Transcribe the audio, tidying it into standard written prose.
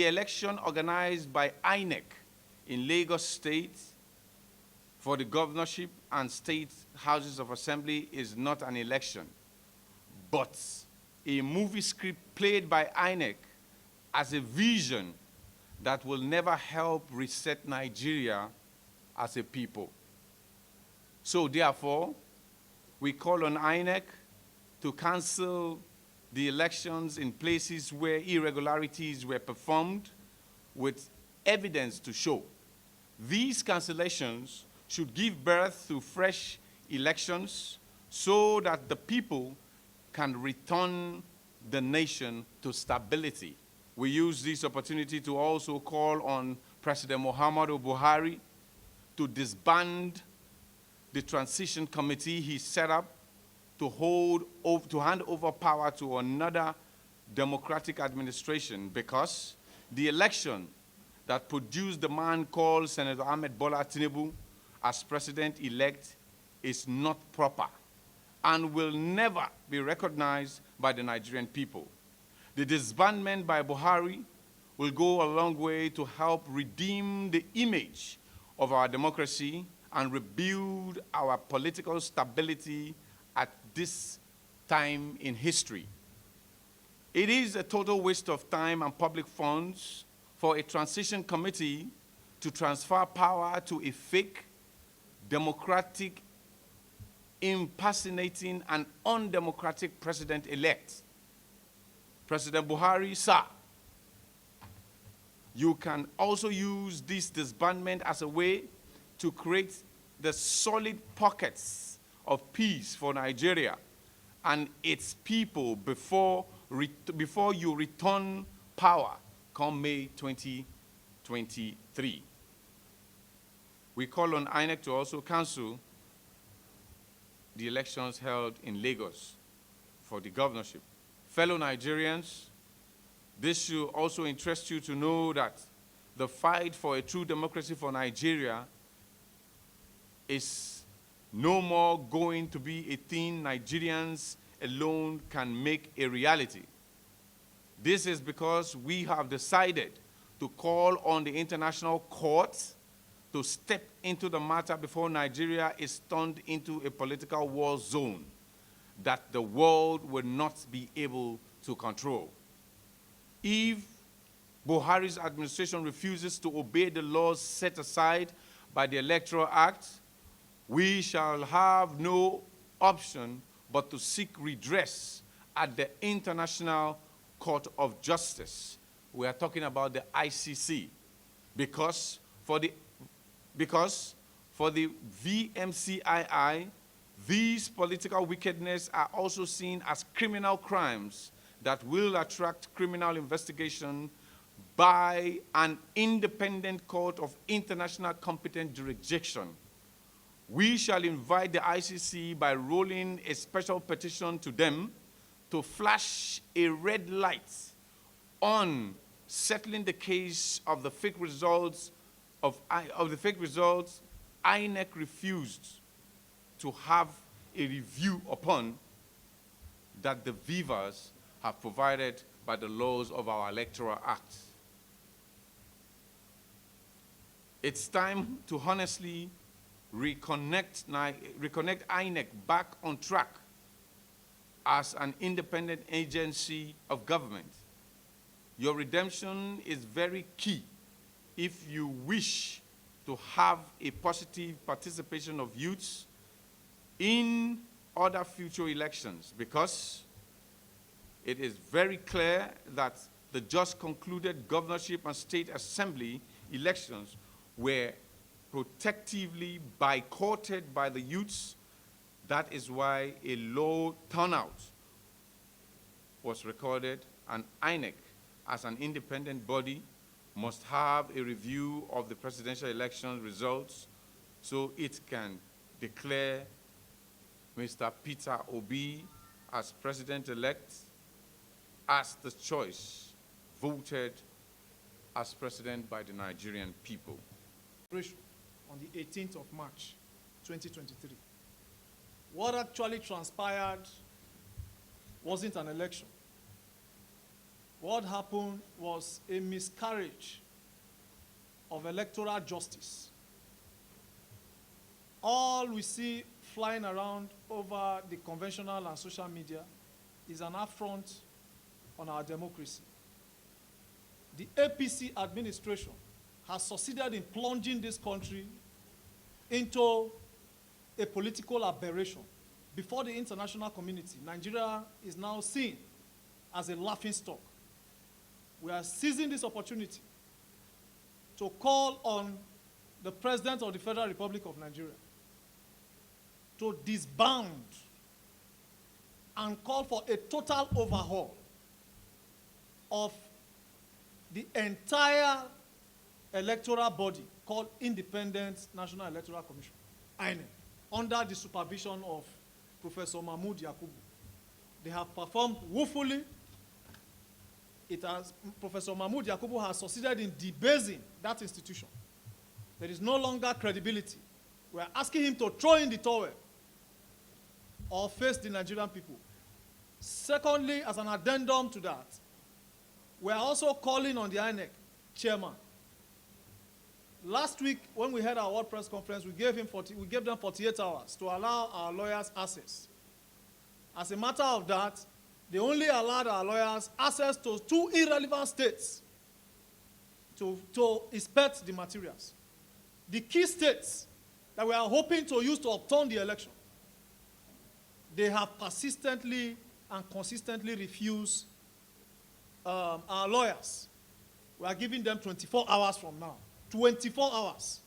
election organized by INEC in Lagos State for the governorship and state houses of assembly is not an election, but a movie script played by INEC as a vision that will never help reset Nigeria as a people. So therefore, we call on INEC to cancel the elections in places where irregularities were performed with evidence to show. These cancellations should give birth to fresh elections so that the people can return the nation to stability. We use this opportunity to also call on President Muhammadu Buhari to disband the transition committee he set up to hand over power to another democratic administration, because the election that produced the man called Senator Ahmed Bola Tinubu as president-elect is not proper and will never be recognized by the Nigerian people. The disbandment by Buhari will go a long way to help redeem the image of our democracy and rebuild our political stability at this time in history. It is a total waste of time and public funds for a transition committee to transfer power to a fake, democratic, impersonating, and undemocratic president-elect. President Buhari, sir, you can also use this disbandment as a way to create the solid pockets of peace for Nigeria and its people before you return power come May 2023. We call on INEC to also cancel the elections held in Lagos for the governorship. Fellow Nigerians, this should also interest you to know that the fight for a true democracy for Nigeria is no more going to be a thing Nigerians alone can make a reality. This is because we have decided to call on the international courts to step into the matter before Nigeria is turned into a political war zone that the world will not be able to control. If Buhari's administration refuses to obey the laws set aside by the Electoral Act, we shall have no option but to seek redress at the International Court of Justice. We are talking about the ICC, because for the VMCII, these political wickedness are also seen as criminal crimes that will attract criminal investigation by an independent court of international competent jurisdiction. We shall invite the ICC by rolling a special petition to them to flash a red light on settling the case of the fake results INEC refused to have a review upon that the Vivas have provided by the laws of our Electoral Act. It's time to honestly reconnect INEC back on track as an independent agency of government. Your redemption is very key if you wish to have a positive participation of youths in other future elections, because it is very clear that the just concluded governorship and state assembly elections were protectively boycotted by the youths. That is why a low turnout was recorded, and INEC, as an independent body, must have a review of the presidential election results so it can declare Mr. Peter Obi as president-elect as the choice voted as president by the Nigerian people. On the 18th of March, 2023. What actually transpired wasn't an election. what happened was a miscarriage of electoral justice. All we see flying around over the conventional and social media is an affront on our democracy. The APC administration has succeeded in plunging this country into a political aberration. Before the international community, Nigeria is now seen as a laughingstock. We are seizing this opportunity to call on the President of the Federal Republic of Nigeria to disband and call for a total overhaul of the entire electoral body called Independent National Electoral Commission, INEC, under the supervision of Professor Mahmoud Yakubu. They have performed woefully. Professor Mahmoud Yakubu has succeeded in debasing that institution. There is no longer credibility. We are asking him to throw in the towel or face the Nigerian people. Secondly, as an addendum to that, we are also calling on the INEC chairman. Last week, when we had our World Press Conference, we gave them 48 hours to allow our lawyers access. As a matter of that, they only allowed our lawyers access to 2 irrelevant states to inspect the materials. The key states that we are hoping to use to upturn the election, they have persistently and consistently refused our lawyers. We are giving them 24 hours from now. 24 hours.